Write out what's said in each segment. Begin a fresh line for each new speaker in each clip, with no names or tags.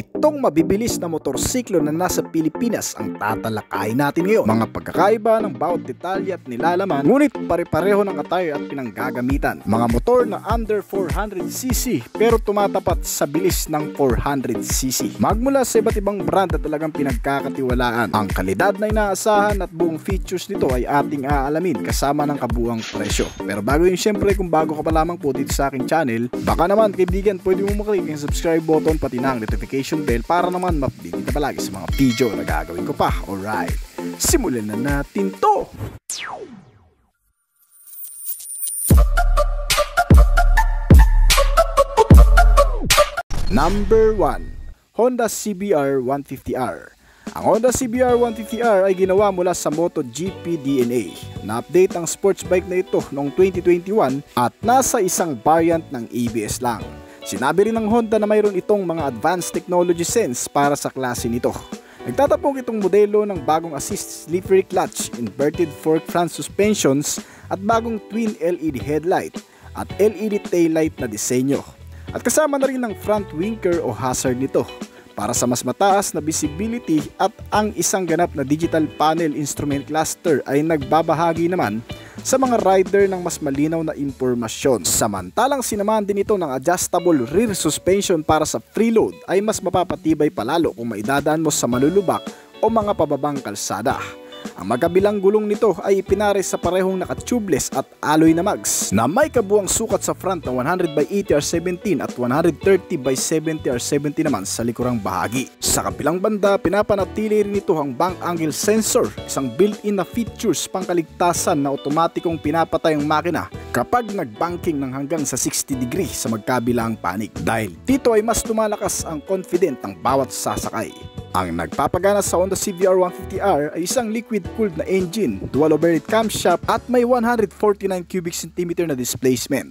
Pitong mabibilis na motorsiklo na nasa Pilipinas ang tatalakayin natin ngayon. Mga pagkakaiba ng bawat detalye at nilalaman, ngunit pare-pareho ng attire at pinanggagamitan. Mga motor na under 400cc pero tumatapat sa bilis ng 400cc. Magmula sa iba't ibang brand na talagang pinagkakatiwalaan. Ang kalidad na inaasahan at buong features nito ay ating aalamin kasama ng kabuuang presyo. Pero bago yun, syempre kung bago ka pa lamang po dito sa aking channel, baka naman kaibigan pwede mo maklik ang subscribe button pati na ang notification bell para naman ma-update ka palagi sa mga video na gagawin ko pa. Alright, simulan na natin to! Number 1. Honda CBR 150R. Ang Honda CBR 150R ay ginawa mula sa MotoGP DNA. Na-update ang sports bike na ito noong 2021 at nasa isang variant ng ABS lang. Sinabi rin ng Honda na mayroon itong mga advanced technology sense para sa klase nito. Nagtatapong itong modelo ng bagong assist slippery clutch, inverted fork front suspensions at bagong twin LED headlight at LED taillight na disenyo. At kasama na rin ng front winker o hazard nito para sa mas mataas na visibility, at ang isang ganap na digital panel instrument cluster ay nagbabahagi naman sa mga rider ng mas malinaw na impormasyon. Samantalang sinamahan din ito ng adjustable rear suspension para sa freeload ay mas mapapatibay palalo kung maidadaan mo sa malulubak o mga pababang kalsada. Ang magkabilang gulong nito ay ipinares sa parehong naka-tubeless at alloy na mags na may kabuang sukat sa front na 100/80R17 at 130/70R70 naman sa likurang bahagi. Sa kabilang banda, pinapanatili rin ito ang bank angle sensor, isang built-in na features pangkaligtasan na otomatikong pinapatay ang makina kapag nag-banking ng hanggang sa 60 degree sa magkabilang panig. Dahil dito ay mas lumalakas ang confident ng bawat sasakay. Ang nagpapagana sa Honda CBR 150R ay isang liquid-cooled na engine, dual overhead camshaft at may 149 cubic centimeter na displacement.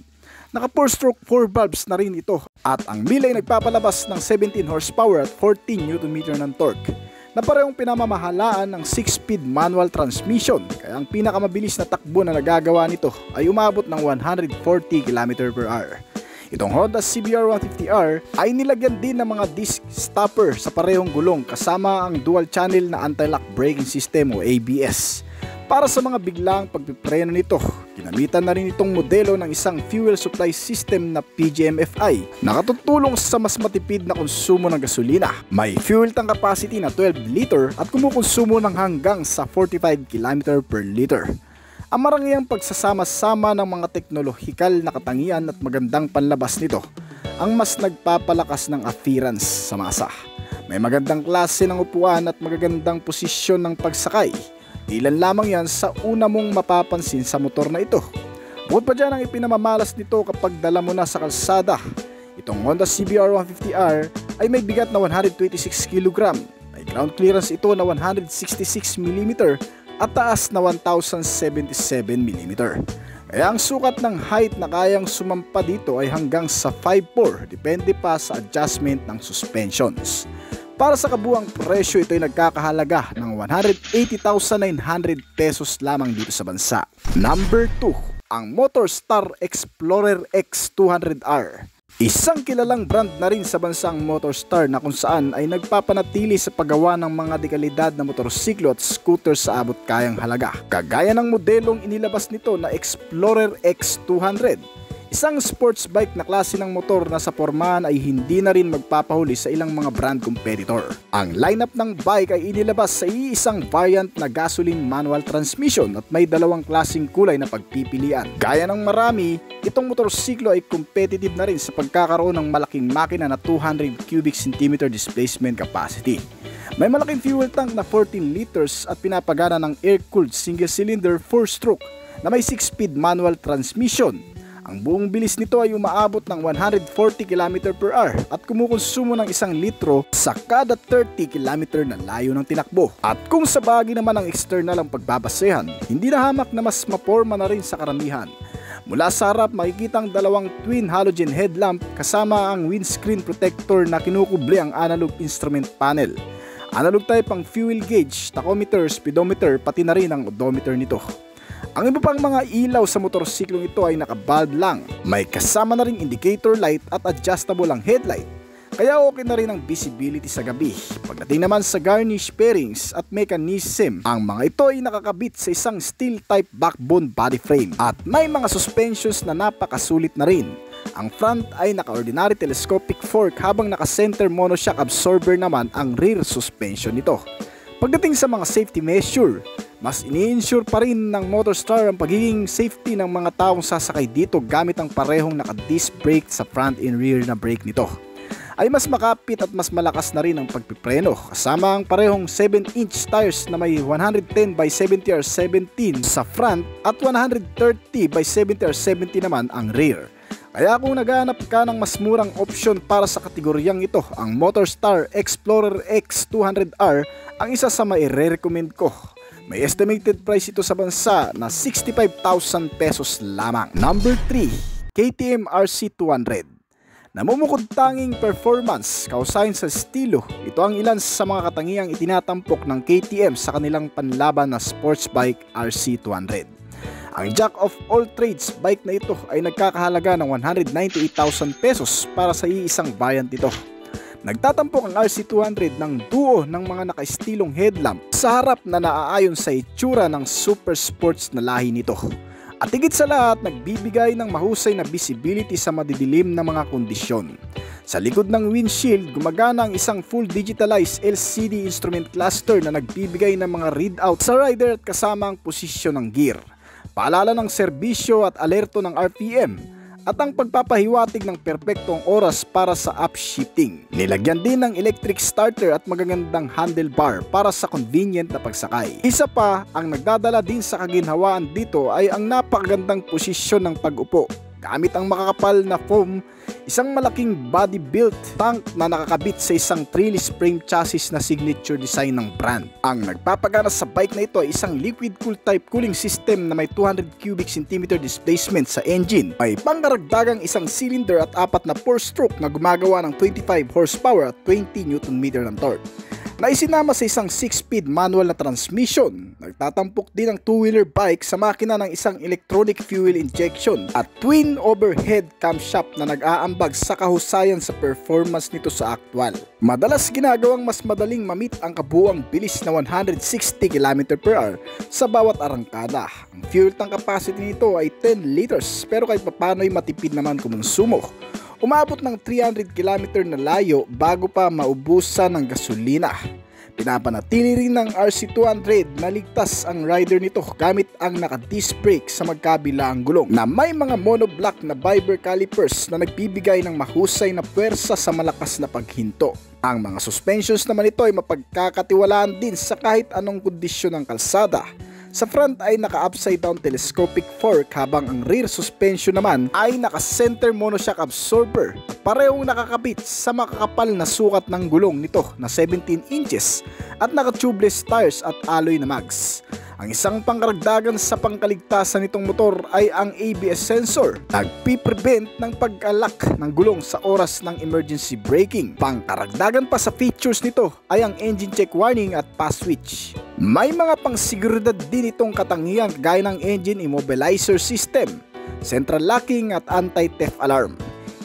Naka 4-stroke 4 valves na rin ito at ang mil ay nagpapalabas ng 17 horsepower at 14 Nm ng torque na parehong pinamamahalaan ng 6-speed manual transmission, kaya ang pinakamabilis na takbo na nagagawa nito ay umabot ng 140 km/h. Itong Honda CBR 150R ay nilagyan din ng mga disc stopper sa parehong gulong kasama ang dual channel na anti-lock braking system o ABS. Para sa mga biglang pagpipreno nito, ginamitan na rin itong modelo ng isang fuel supply system na PGM-FI na katutulong sa mas matipid na konsumo ng gasolina. May fuel tank capacity na 12 liter at kumukonsumo ng hanggang sa 45 km/liter. Ang marangyang pagsasama-sama ng mga teknolohikal na katangian at magandang panlabas nito ang mas nagpapalakas ng appearance sa masa. May magandang klase ng upuan at magagandang posisyon ng pagsakay. Ilan lamang yan sa una mong mapapansin sa motor na ito. Bukod pa dyan ang ipinamamalas nito kapag dala mo na sa kalsada. Itong Honda CBR 150R ay may bigat na 126 kg. May ground clearance ito na 166mm at taas na 1077mm. Kaya ang sukat ng height na kayang sumampa dito ay hanggang sa 5'4", depende pa sa adjustment ng suspensions. Para sa kabuang presyo, ito ay nagkakahalaga ng 180,900 pesos lamang dito sa bansa. Number 2, ang Motorstar Explorer X200R. Isang kilalang brand na rin sa bansang Motorstar na kung saan ay nagpapanatili sa paggawa ng mga dekalidad na motorsiklo at scooter sa abot kayang halaga. Kagaya ng modelong inilabas nito na Explorer X200. Isang sports bike na klase ng motor na sa pormahan ay hindi na rin magpapahuli sa ilang mga brand competitor. Ang lineup ng bike ay inilabas sa iisang variant na gasoline manual transmission at may dalawang klaseng kulay na pagpipilian. Gaya ng marami, itong motorsiklo ay competitive na rin sa pagkakaroon ng malaking makina na 200 cubic centimeter displacement capacity. May malaking fuel tank na 14 liters at pinapagana ng air-cooled single-cylinder 4-stroke na may 6-speed manual transmission. Ang buong bilis nito ay umaabot ng 140 km/h at kumukonsumo ng 1 litro sa kada 30 km na layo ng tinakbo. At kung sa bagay naman ang external ang pagbabasehan, hindi na hamak na mas maporma na rin sa karamihan. Mula sa harap makikita ang dalawang twin halogen headlamp kasama ang windscreen protector na kinukubli ang analog instrument panel. Analog type ang fuel gauge, tachometer, speedometer, pati na rin ang odometer nito. Ang iba pang mga ilaw sa motorsiklong ito ay naka-bulb lang. May kasama na ring indicator light at adjustable ang headlight. kaya okay na rin ang visibility sa gabi. Pagdating naman sa garnish pairings at mechanism, ang mga ito ay nakakabit sa isang steel type backbone body frame at may mga suspensions na napakasulit na rin. Ang front ay naka-ordinary telescopic fork habang naka-center monoshock absorber naman ang rear suspension nito. Pagdating sa mga safety measure, mas ini-ensure pa rin ng Motorstar ang pagiging safety ng mga taong sasakay dito gamit ang parehong naka-disc brake sa front and rear na brake nito. Ay mas makapit at mas malakas na rin ang pagpipreno kasama ang parehong 7-inch tires na may 110/70R17 sa front at 130/70R70 naman ang rear. Kaya kung naghahanap ka ng mas murang option para sa kategoryang ito, ang Motorstar Explorer X 200R ang isa sa mai-recommend ko. May estimated price ito sa bansa na 65,000 pesos lamang. Number 3, KTM RC200. Namumukod tanging performance, kausayan sa estilo, ito ang ilan sa mga katangiang itinatampok ng KTM sa kanilang panlaban na sports bike RC200. Ang jack of all trades bike na ito ay nagkakahalaga ng 198,000 pesos para sa iisang variant ito. Nagtatampok ang RC200 ng duo ng mga naka-estilong headlamp sa harap na naaayon sa itsura ng super sports na lahi nito. At higit sa lahat, nagbibigay ng mahusay na visibility sa madidilim na mga kondisyon. Sa likod ng windshield, gumagana ang isang full digitalized LCD instrument cluster na nagbibigay ng mga readout sa rider at kasama ang posisyon ng gear, paalala ng serbisyo at alerto ng RPM, at ang pagpapahiwatig ng perpektong oras para sa upshifting. Nilagyan din ng electric starter at magagandang handlebar para sa convenient na pagsakay. Isa pa, ang nagdadala din sa kaginhawaan dito ay ang napakagandang posisyon ng pag-upo. Gamit ang makakapal na foam, isang malaking body built tank na nakakabit sa isang trellis frame chassis na signature design ng brand. Ang nagpapagana sa bike na ito ay isang liquid cool type cooling system na may 200 cubic centimeter displacement sa engine. May pangkaragdagang isang cylinder at 4 na 4-stroke na gumagawa ng 25 horsepower at 20 Nm ng torque, na isinama sa isang 6-speed manual na transmission. Nagtatampok din ang two-wheeler bike sa makina ng isang electronic fuel injection at twin overhead camshaft na nag-aambag sa kahusayan sa performance nito sa aktwal. Madalas ginagawang mas madaling mamit ang kabuuang bilis na 160 km/h sa bawat arangkada. Ang fuel tank capacity nito ay 10 liters pero kahit papano ay matipid naman kumonsumo. Umabot ng 300 km na layo bago pa maubusan ng gasolina. Pinapanatili rin ng RC200 na ligtas ang rider nito gamit ang naka-disc brake sa magkabilaang gulong na may mga monoblock na Viber calipers na nagbibigay ng mahusay na puwersa sa malakas na paghinto. Ang mga suspensions naman ito ay mapagkakatiwalaan din sa kahit anong kondisyon ng kalsada. Sa front ay naka-upside down telescopic fork habang ang rear suspension naman ay naka-center monoshock absorber at parehong nakakabit sa makakapal na sukat ng gulong nito na 17 inches at naka-tubeless tires at alloy na mags. Ang isang pangkaragdagan sa pangkaligtasan nitong motor ay ang ABS sensor. Nagpiprevent ng pag-alak ng gulong sa oras ng emergency braking. Pangkaragdagan pa sa features nito ay ang engine check warning at pass switch. May mga pangsiguridad din itong katangian gaya ng engine immobilizer system, central locking at anti-theft alarm.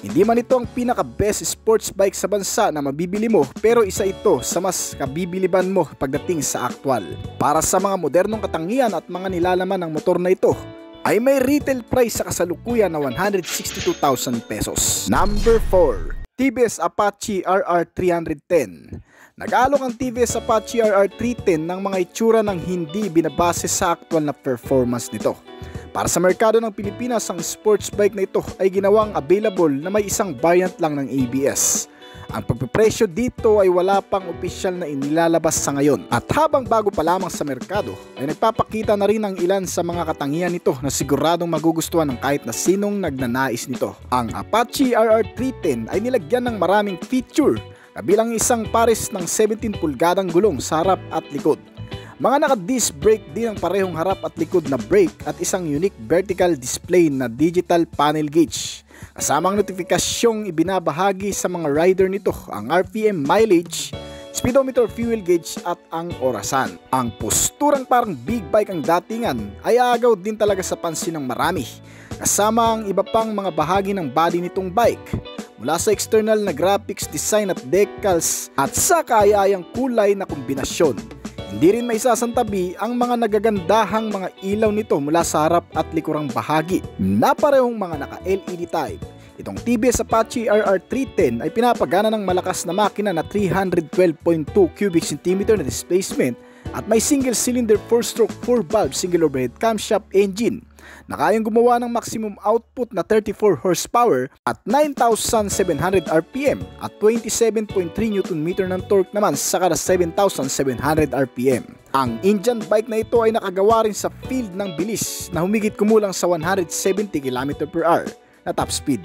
Hindi man ito ang pinaka-best sports bike sa bansa na mabibili mo, pero isa ito sa mas kabibiliban mo pagdating sa aktwal. Para sa mga modernong katangian at mga nilalaman ng motor na ito, ay may retail price sa kasalukuyan na 162,000 pesos. Number 4, TVS Apache RR310. Nag-aalok ang TVS Apache RR310 ng mga itsura ng hindi binabase sa aktwal na performance nito. Para sa merkado ng Pilipinas, ang sports bike na ito ay ginawang available na may isang variant lang ng ABS. Ang pagpipresyo dito ay wala pang opisyal na inilalabas sa ngayon. At habang bago pa lamang sa merkado, ay nagpapakita na rin ang ilan sa mga katangian nito na siguradong magugustuhan ng kahit na sinong nagnanais nito. Ang Apache RR310 ay nilagyan ng maraming feature, kabilang isang pares ng 17 pulgadang gulong sa harap at likod. Mga naka-disc brake din ang parehong harap at likod na brake at isang unique vertical display na digital panel gauge. Kasamang notifikasyong ibinabahagi sa mga rider nito ang RPM mileage, speedometer fuel gauge at ang orasan. Ang posturang parang big bike ang datingan ay aagaw din talaga sa pansin ng marami. Kasama ang iba pang mga bahagi ng body nitong bike, mula sa external na graphics design at decals at sa kaaya-ayang kulay na kombinasyon. Hindi rin maisasantabi ang mga nagagandahang mga ilaw nito mula sa harap at likurang bahagi na parehong mga naka-LED type. Itong TVS Apache RR310 ay pinapagana ng malakas na makina na 312.2 cubic centimeter na displacement at may single cylinder 4-stroke 4-valve single overhead camshaft engine na kayang gumawa ng maximum output na 34 horsepower at 9,700 RPM at 27.3 Nm ng torque naman sa kada 7,700 RPM. Ang Indian bike na ito ay nakagawa rin sa field ng bilis na humigit kumulang sa 170 km/h na top speed.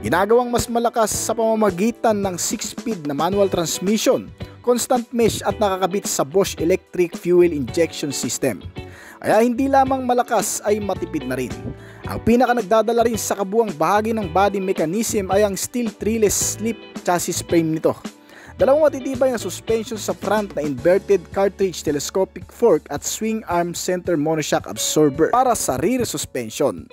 Ginagawang mas malakas sa pamamagitan ng 6-speed na manual transmission, constant mesh at nakakabit sa Bosch electric fuel injection system. Kaya hindi lamang malakas ay matipid na rin. Ang pinaka nagdadala rin sa kabuang bahagi ng body mechanism ay ang steel treeless slip chassis frame nito. Dalawang matitibay na suspension sa front na inverted cartridge telescopic fork at swing arm center monoshock absorber para sa rear suspension.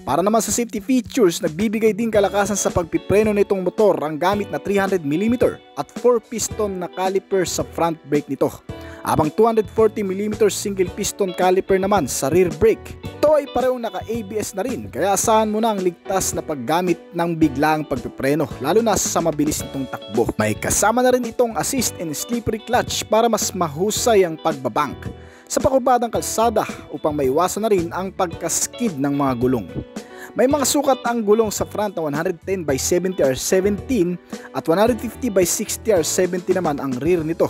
Para naman sa safety features, nagbibigay din kalakasan sa pagpipreno nitong motor ang gamit na 300mm at 4-piston na caliper sa front brake nito, habang 240mm single piston caliper naman sa rear brake. Ito ay parehong naka-ABS na rin, kaya asahan mo na ang ligtas na paggamit ng biglaang pagpipreno, lalo na sa mabilis nitong takbo. May kasama na rin itong assist and slippery clutch para mas mahusay ang pagbabank sa pakurbadang kalsada upang maiwasan na rin ang pagkaskid ng mga gulong. May mga sukat ang gulong sa front na 110/70R17 at 150/60R70 naman ang rear nito,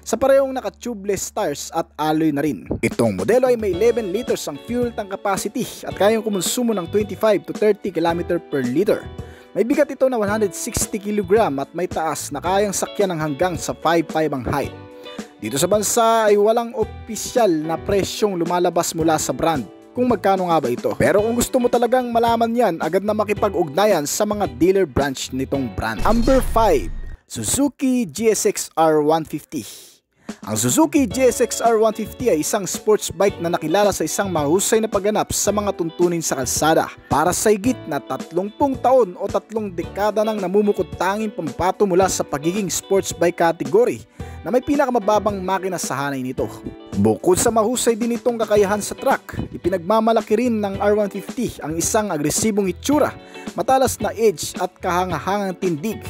sa parehong naka-tubeless tires at alloy na rin. Itong modelo ay may 11 liters ang fuel tank capacity at kayang kumonsumo ng 25 to 30 km per liter. May bigat ito na 160 kg at may taas na kayang sakyan ng hanggang sa 5'5" ang height. Dito sa bansa ay walang opisyal na presyong lumalabas mula sa brand kung magkano nga ba ito. Pero kung gusto mo talagang malaman yan, agad na makipag-ugnayan sa mga dealer branch nitong brand. Number 5, Suzuki GSX-R 150. Ang Suzuki GSX-R 150 ay isang sports bike na nakilala sa isang mahusay na pagganap sa mga tuntunin sa kalsada. Para sa higit na 30 taon o 3 dekada nang namumukod tanging pampato mula sa pagiging sports bike category na may pinakamababang makina sa hanay nito. Bukod sa mahusay din itong kakayahan sa track, ipinagmamalaki rin ng R150 ang isang agresibong itsura, matalas na edge at kahangahangang tindig.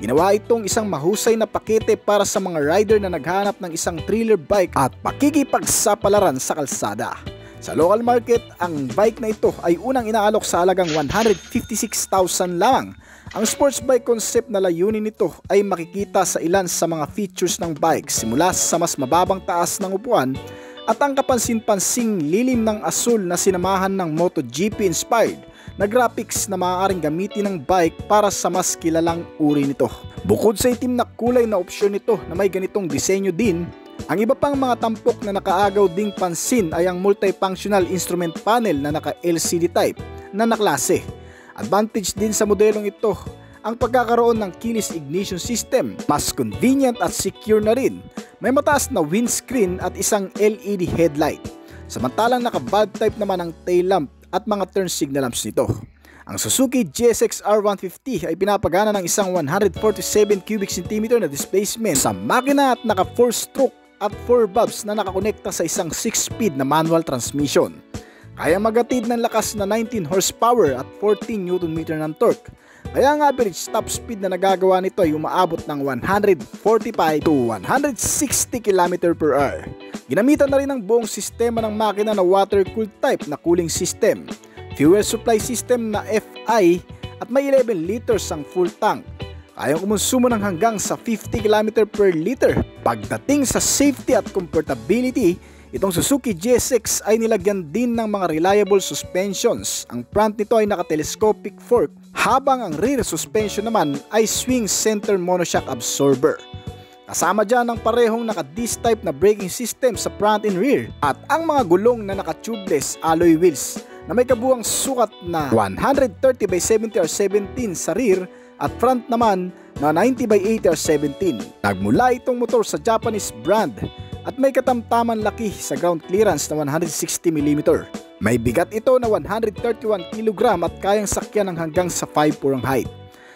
Ginawa itong isang mahusay na pakete para sa mga rider na naghanap ng isang thriller bike at pakikipagsapalaran sa kalsada. Sa local market, ang bike na ito ay unang inaalok sa halagang 156,000 lang. Ang sports bike concept na layunin nito ay makikita sa ilan sa mga features ng bike, simula sa mas mababang taas ng upuan at ang kapansin-pansing lilim ng asul na sinamahan ng MotoGP inspired na graphics na maaaring gamitin ng bike para sa mas kilalang uri nito. Bukod sa itim na kulay na opsyon nito na may ganitong disenyo din, ang iba pang mga tampok na nakaagaw ding pansin ay ang multifunctional instrument panel na naka-LCD type na naklase. Advantage din sa modelong ito ang pagkakaroon ng keyless ignition system, mas convenient at secure na rin. May mataas na windscreen at isang LED headlight. Samantalang naka-valve type naman ang tail lamp at mga turn signal lamps nito. Ang Suzuki GSX-R 150 ay pinapagana ng isang 147 cubic centimeter na displacement sa makina at naka 4-stroke at 4 valves na nakakonekta sa isang 6-speed na manual transmission. Kaya magatid ng lakas na 19 horsepower at 14 Nm ng torque. Kaya ang average top speed na nagagawa nito ay umaabot ng 145 to 160 km/h. Ginamitan na rin ang buong sistema ng makina na water-cooled type na cooling system, fuel supply system na FI at may 11 liters ang full tank. Kayang kumonsumo ng hanggang sa 50 km per liter. Pagdating sa safety at comfortability, itong Suzuki GSX ay nilagyan din ng mga reliable suspensions. Ang front nito ay naka-telescopic fork, habang ang rear suspension naman ay swing center monoshock absorber. Kasama dyan ang parehong naka-disc type na braking system sa front and rear at ang mga gulong na naka-tubeless alloy wheels na may kabuang sukat na 130/70R17 sa rear at front naman na 90/80R17. Nagmula itong motor sa Japanese brand at may katamtaman laki sa ground clearance na 160mm. May bigat ito na 131 kg at kayang sakyan ng hanggang sa 5'4" ang height.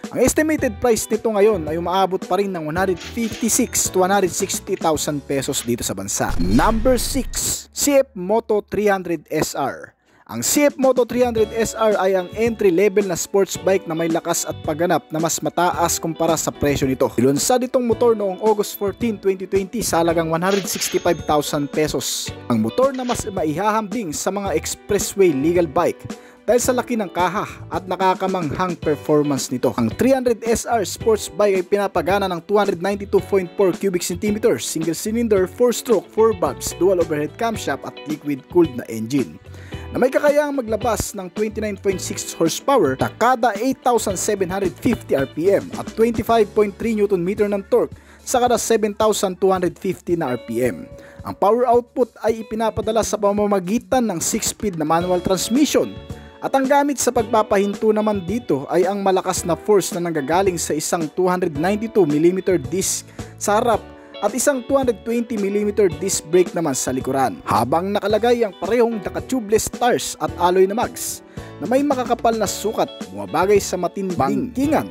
Ang estimated price nito ngayon ay umaabot pa rin ng 156 to 160,000 pesos dito sa bansa. Number 6, CF Moto 300 SR. Ang CF Moto 300 SR ay ang entry level na sports bike na may lakas at pagganap na mas mataas kumpara sa presyo nito. Nilunsad itong motor noong August 14, 2020 sa halagang 165,000 pesos. Ang motor na mas maihahambing sa mga expressway legal bike dahil sa laki ng kaha at nakakamanghang performance nito. Ang 300 SR sports bike ay pinapagana ng 292.4 cubic centimeters, single cylinder, 4-stroke, 4 valves, dual overhead camshaft at liquid cooled na engine na may kakayahang maglabas ng 29.6 horsepower na kada 8,750 RPM at 25.3 Nm ng torque sa kada 7,250 na RPM. Ang power output ay ipinapadala sa pamamagitan ng 6-speed na manual transmission. At ang gamit sa pagpapahinto naman dito ay ang malakas na force na nanggagaling sa isang 292mm disc sa harap at isang 220mm disc brake naman sa likuran. Habang nakalagay ang parehong naka-tubeless tires at alloy na mags na may makakapal na sukat bumabagay sa matinding bangkingan.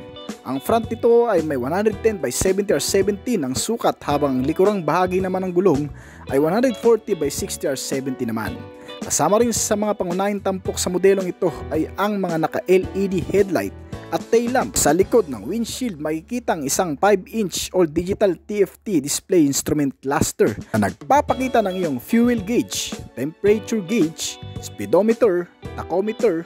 Ang front nito ay may 110 by 70 or 17 ang sukat habang ang likurang bahagi naman ng gulong ay 140 by 60 or 70 naman. Kasama rin sa mga pangunahing tampok sa modelong ito ay ang mga naka-LED headlight at tail lamp. Sa likod ng windshield makikita ang isang 5-inch all digital TFT display instrument cluster na nagpapakita ng iyong fuel gauge, temperature gauge, speedometer, tachometer,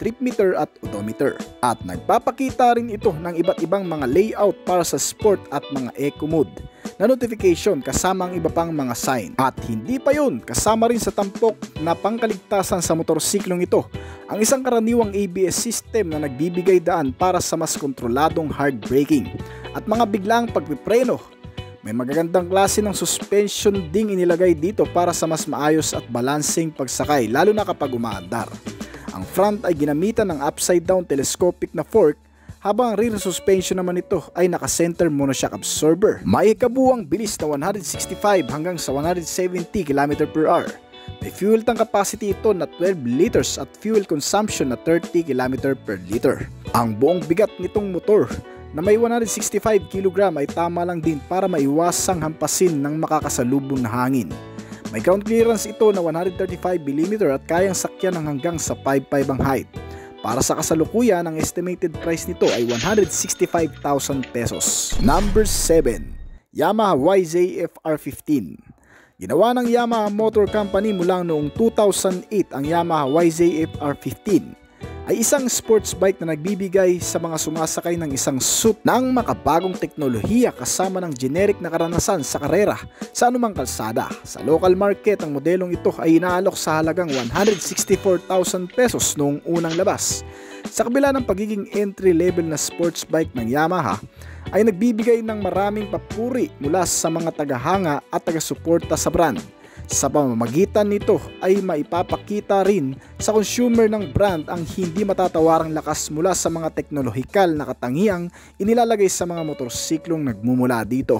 trip meter at odometer. At nagpapakita rin ito ng iba't ibang mga layout para sa sport at mga eco mode na notification kasama ang iba pang mga sign. At hindi pa yun, kasama rin sa tampok na pangkaligtasan sa motorsiklong ito ang isang karaniwang ABS system na nagbibigay daan para sa mas kontroladong hard braking at mga biglaang pagpipreno. May magagandang klase ng suspension ding inilagay dito para sa mas maayos at balancing pagsakay lalo na kapag umaandar. Ang front ay ginamitan ng upside down telescopic na fork habang ang rear suspension naman nito ay naka-center monoshock absorber. May kabuuang bilis na 165 hanggang sa 170 km/h. May fuel tank capacity ito na 12 liters at fuel consumption na 30 km/liter. Ang buong bigat nitong motor na may 165 kg ay tama lang din para maiwasang hampasin ng makakasalubong na hangin. May ground clearance ito na 135mm at kayang sakyan ng hanggang sa 5'5" ang height. Para sa kasalukuyan, ang estimated price nito ay 165,000 pesos. Number 7, Yamaha YZF R15. Ginawa ng Yamaha Motor Company mula noong 2008 ang Yamaha YZF R15. Ay isang sports bike na nagbibigay sa mga sumasakay ng isang suit ng makabagong teknolohiya kasama ng generic na karanasan sa karera sa anumang kalsada. Sa local market, ang modelong ito ay inaalok sa halagang 164,000 pesos noong unang labas. Sa kabila ng pagiging entry level na sports bike ng Yamaha, ay nagbibigay ng maraming papuri mula sa mga tagahanga at taga-suporta sa brand. Sa pamamagitan nito ay maipapakita rin sa consumer ng brand ang hindi matatawarang lakas mula sa mga teknolohikal na katangiang inilalagay sa mga motorsiklong nagmumula dito.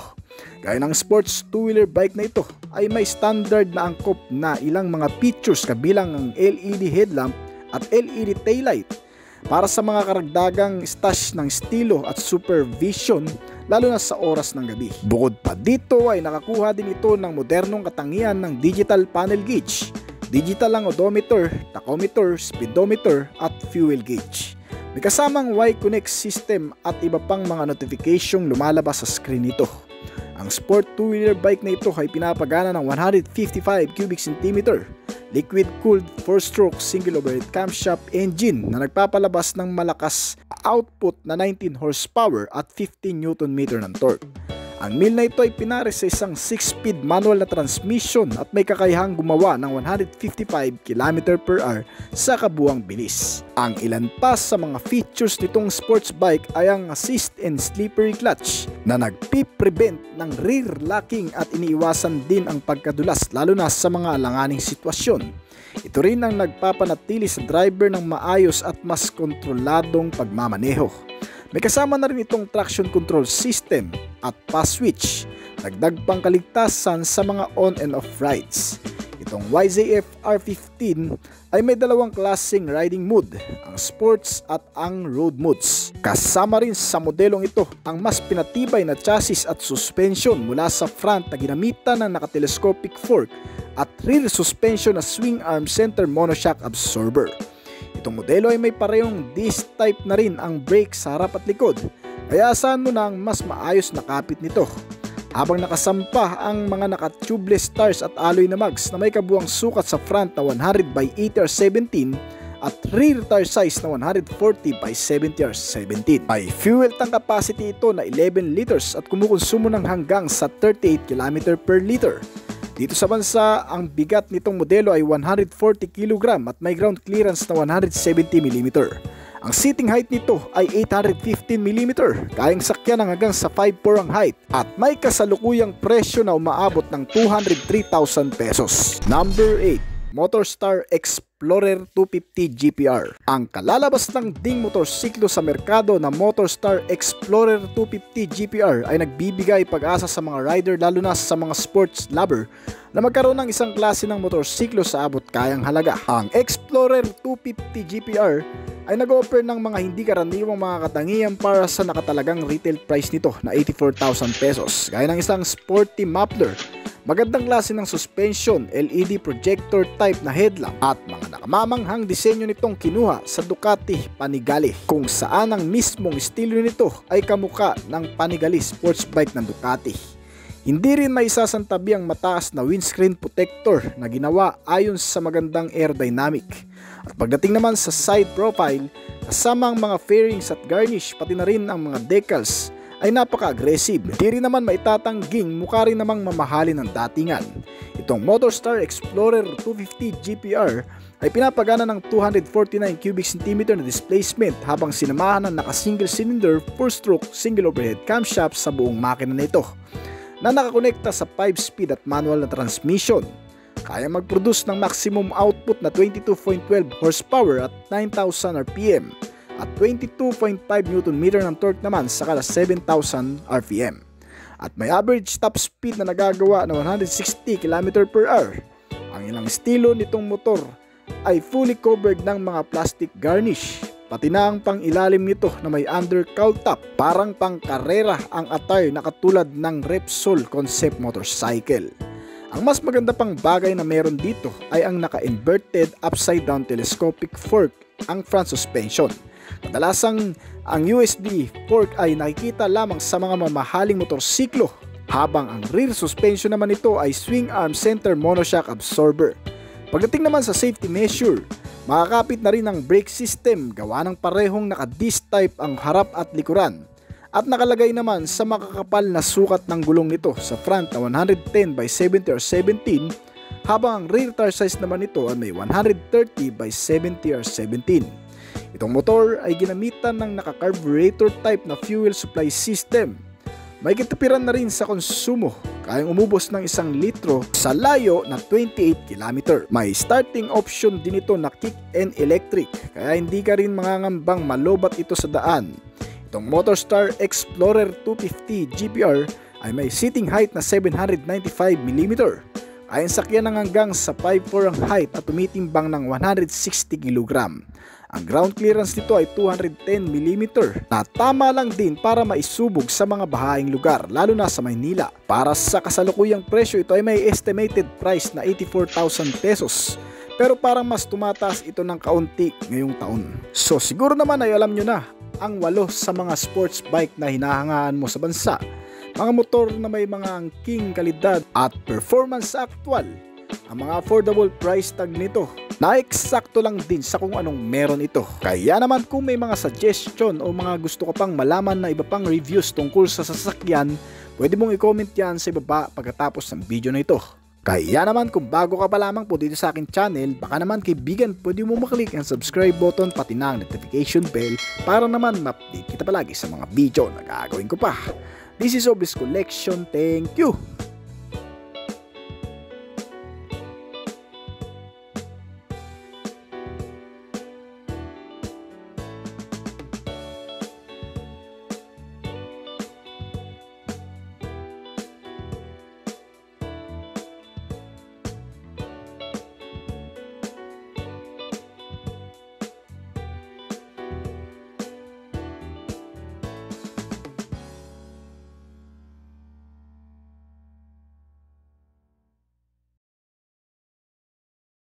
Gaya ng sports two-wheeler bike na ito ay may standard na angkop na ilang mga features kabilang ang LED headlamp at LED taillight para sa mga karagdagang stash ng estilo at supervision lalo na sa oras ng gabi. Bukod pa dito ay nakakuha din ito ng modernong katangian ng digital panel gauge, digital ang odometer, tachometer, speedometer at fuel gauge. May kasamang Y-Connect system at iba pang mga notificasyong lumalabas sa screen nito. Ang sport two-wheeler bike na ito ay pinapagana ng 155 cubic centimeter liquid-cooled 4-stroke single overhead camshaft engine na nagpapalabas ng malakas output na 19 horsepower at 15 Nm ng torque. Ang mill na ito ay pinares sa isang 6-speed manual na transmission at may kakayahang gumawa ng 155 km/h sa kabuuang bilis. Ang ilan pa sa mga features nitong sports bike ay ang assist and slippery clutch na nagpi-prevent ng rear locking at iniiwasan din ang pagkadulas lalo na sa mga alanganing sitwasyon. Ito rin ang nagpapanatili sa driver ng maayos at mas kontroladong pagmamaneho. May kasama na rin itong traction control system at pass switch, dagdag pang kaligtasan sa mga on and off rides. Ito Itong YZF R15 ay may dalawang klaseng riding mode, ang sports at ang road modes. Kasama rin sa modelong ito ang mas pinatibay na chassis at suspension mula sa front na ginamitan ng naka-telescopic fork at rear suspension na swing arm center monoshock absorber. Itong modelo ay may parehong disc type na rin ang brake sa harap at likod, kaya asahan mo na ang mas maayos na kapit nito. Habang nakasampa ang mga naka-tubeless tires at alloy na mags na may kabuang sukat sa front na 100/80R17 at rear tire size na 140/70R17. May fuel tank capacity ito na 11 liters at kumukonsumo ng hanggang sa 38 km per liter. Dito sa bansa, ang bigat nitong modelo ay 140 kg at may ground clearance na 170 mm. Ang seating height nito ay 815 mm, kayang sakyan ng hanggang sa 5'4" ang height at may kasalukuyang presyo na umaabot ng 203,000 pesos. Number 8. Motorstar Explorer 250 GPR. Ang kalalabas ng ding motorsiklo sa merkado na Motorstar Explorer 250 GPR ay nagbibigay pag-asa sa mga rider lalo na sa mga sports lover na magkaroon ng isang klase ng motorsiklo sa abot kayang halaga. Ang Explorer 250 GPR ay nag-offer ng mga hindi karaniwang mga katangian para sa nakatalagang retail price nito na 84,000 pesos, gaya ng isang sporty muffler, magandang klase ng suspension, LED projector type na headlamp at mga nakamamanghang disenyo nitong kinuha sa Ducati Panigale, kung saan ang mismong estilo nito ay kamuka ng Panigale sports bike ng Ducati. Hindi rin may isasantabi ang mataas na windscreen protector na ginawa ayon sa magandang aerodynamic. At pagdating naman sa side profile, kasama ang mga fairings at garnish pati na rin ang mga decals ay napaka-aggressive. Di rin naman maitatangging mukha rin namang mamahalin ng datingan. Itong Motorstar Explorer 250 GPR ay pinapagana ng 249 cubic centimeter na displacement habang sinamahan ng naka-single cylinder 4-stroke single overhead camshaft sa buong makina nito na nakakonekta sa 5-speed at manual na transmission. Kaya mag-produce ng maximum output na 22.12 horsepower at 9,000 RPM at 22.5 Nm ng torque naman sa kada 7,000 RPM. At may average top speed na nagagawa na 160 km per hour. Ang ilang estilo nitong motor ay fully covered ng mga plastic garnish, pati na ang pang-ilalim nito na may undercowl top. Parang pang-karera ang attire na katulad ng Repsol concept motorcycle. Ang mas maganda pang bagay na meron dito ay ang naka-inverted upside down telescopic fork ang front suspension. Kadalasang ang USB fork ay nakikita lamang sa mga mamahaling motorsiklo, habang ang rear suspension naman nito ay swing arm center monoshock absorber. Pagdating naman sa safety measure, makakapit na rin ang brake system gawa ng parehong naka-disc type ang harap at likuran. At nakalagay naman sa makakapal na sukat ng gulong nito sa front na 110/70R17, habang ang rear tire size naman nito ay may 130/70R17. Itong motor ay ginamitan ng naka-carburetor type na fuel supply system. May kitupiran na rin sa konsumo, kayang umubos ng 1 litro sa layo na 28 km. May starting option din ito na kick and electric, kaya hindi ka rin mangangambang malobat ito sa daan. Itong Motorstar Explorer 250 GPR ay may seating height na 795 mm. Kayang sakyan ng hanggang sa 5'4" ang height at tumitimbang ng 160 kg. Ang ground clearance nito ay 210 mm na tama lang din para maisubog sa mga bahaing lugar, lalo na sa Maynila. Para sa kasalukuyang presyo, ito ay may estimated price na 84,000 pesos. Pero parang mas tumataas ito ng kaunti ngayong taon. So siguro naman ay alam nyo na ang 8 sa mga sports bike na hinahangaan mo sa bansa. Mga motor na may mga angking kalidad at performance sa aktwal. Ang mga affordable price tag nito na eksakto lang din sa kung anong meron ito. Kaya naman kung may mga suggestion o mga gusto ko pang malaman na iba pang reviews tungkol sa sasakyan, pwede mong i-comment yan sa ibaba pagkatapos ng video na ito. Kaya naman kung bago ka pa lamang po dito sa akin channel, baka naman kaibigan pwede mo maklik ang subscribe button pati na ang notification bell para naman ma-update kita palagi sa mga video na gagawin ko pa. This is Obis Collection. Thank you!